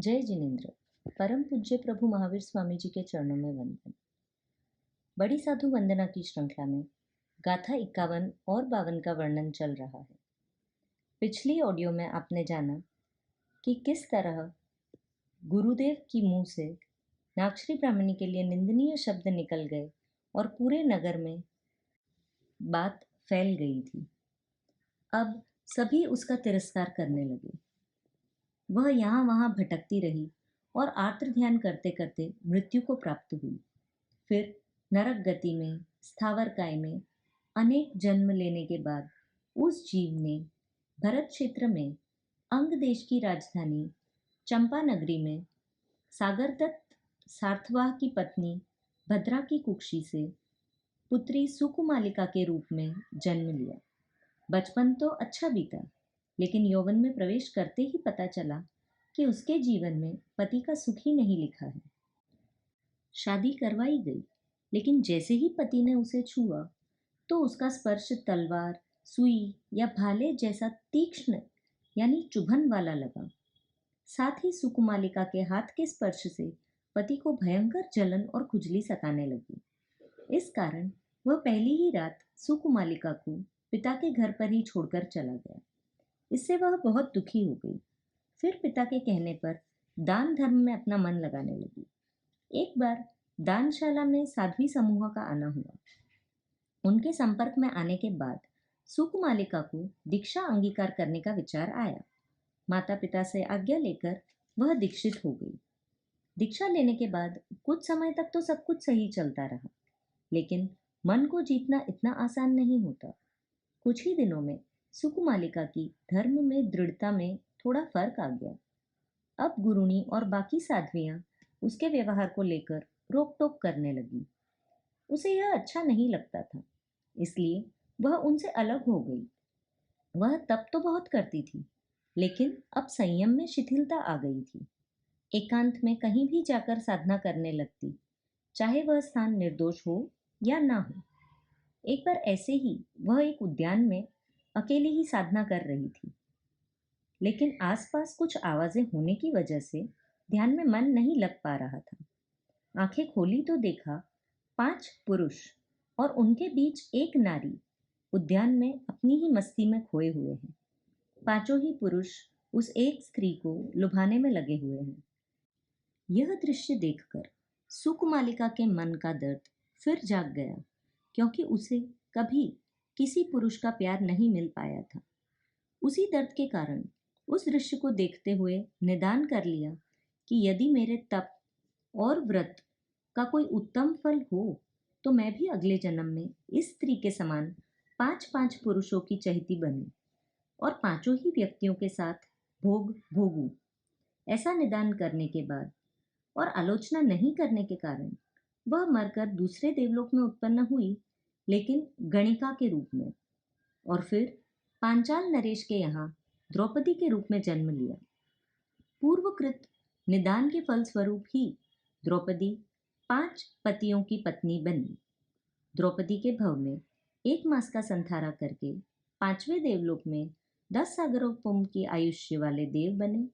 जय जिनेन्द्र। परम पूज्य प्रभु महावीर स्वामी जी के चरणों में वंदन। बड़ी साधु वंदना की श्रृंखला में गाथा 51 और 52 का वर्णन चल रहा है। पिछली ऑडियो में आपने जाना कि किस तरह गुरुदेव की मुंह से नागश्री ब्राह्मणी के लिए निंदनीय शब्द निकल गए और पूरे नगर में बात फैल गई थी। अब सभी उसका तिरस्कार करने लगे। वह यहाँ वहाँ भटकती रही और आर्त ध्यान करते करते मृत्यु को प्राप्त हुई। फिर नरक गति में, स्थावर काय में अनेक जन्म लेने के बाद उस जीव ने भरत क्षेत्र में अंग देश की राजधानी चंपा नगरी में सागरदत्त सार्थवाह की पत्नी भद्रा की कुक्षी से पुत्री सुकुमालिका के रूप में जन्म लिया। बचपन तो अच्छा बीता, लेकिन यौवन में प्रवेश करते ही पता चला कि उसके जीवन में पति का सुख ही नहीं लिखा है। शादी करवाई गई, लेकिन जैसे ही पति ने उसे छुआ तो उसका स्पर्श तलवार, सुई या भाले जैसा तीक्ष्ण यानी चुभन वाला लगा। साथ ही सुकुमालिका के हाथ के स्पर्श से पति को भयंकर जलन और खुजली सताने लगी। इस कारण वह पहली ही रात सुकुमालिका को पिता के घर पर ही छोड़कर चला गया। इससे वह बहुत दुखी हो गई। फिर पिता के कहने पर दान धर्म में अपना मन लगाने लगी। एक बार दानशाला में साध्वी समूह का आना हुआ। उनके संपर्क में आने के बाद सुकुमालिका को दीक्षा अंगीकार करने का विचार आया। माता पिता से आज्ञा लेकर वह दीक्षित हो गई। दीक्षा लेने के बाद कुछ समय तक तो सब कुछ सही चलता रहा, लेकिन मन को जीतना इतना आसान नहीं होता। कुछ ही दिनों में सुकुमालिका की धर्म में दृढ़ता में थोड़ा फर्क आ गया। अब गुरुणी और बाकी साध्वियां उसके व्यवहार को लेकर रोक टोक करने लगी। उसे यह अच्छा नहीं लगता था, इसलिए वह उनसे अलग हो गई। वह तप तो बहुत करती थी, लेकिन अब संयम में शिथिलता आ गई थी। एकांत में कहीं भी जाकर साधना करने लगती, चाहे वह स्थान निर्दोष हो या ना हो। एक बार ऐसे ही वह एक उद्यान में अकेले ही साधना कर रही थी, लेकिन आसपास कुछ आवाजें होने की वजह से ध्यान में मन नहीं लग पा रहा था। आंखें खोली तो देखा 5 पुरुष और उनके बीच एक नारी उद्यान में अपनी ही मस्ती में खोए हुए हैं। पांचों ही पुरुष उस एक स्त्री को लुभाने में लगे हुए हैं। यह दृश्य देखकर सुकुमालिका के मन का दर्द फिर जाग गया, क्योंकि उसे कभी किसी पुरुष का प्यार नहीं मिल पाया था। उसी दर्द के कारण उस दृश्य को देखते हुए निदान कर लिया कि यदि मेरे तप और व्रत का कोई उत्तम फल हो तो मैं भी अगले जन्म में इस स्त्री के समान 5-5 पुरुषों की चहेती बनूं और पांचों ही व्यक्तियों के साथ भोग भोगूं। ऐसा निदान करने के बाद और आलोचना नहीं करने के कारण वह मरकर दूसरे देवलोक में उत्पन्न हुई, लेकिन गणिका के रूप में, और फिर पांचाल नरेश के यहाँ द्रौपदी के रूप में जन्म लिया। पूर्वकृत निदान के फलस्वरूप ही द्रौपदी 5 पतियों की पत्नी बनी। द्रौपदी के भव में 1 मास का संधारा करके 5वें देवलोक में 10 सागरोपम की आयुष्य वाले देव बने।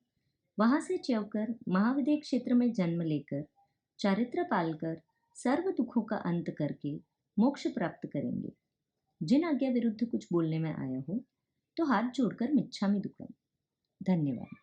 वहां से च्यवकर महाविदेह क्षेत्र में जन्म लेकर चारित्र पालकर सर्व दुखों का अंत करके मोक्ष प्राप्त करेंगे। जिन आज्ञा विरुद्ध कुछ बोलने में आया हो तो हाथ जोड़कर मिच्छामि दुक्कड़म। धन्यवाद।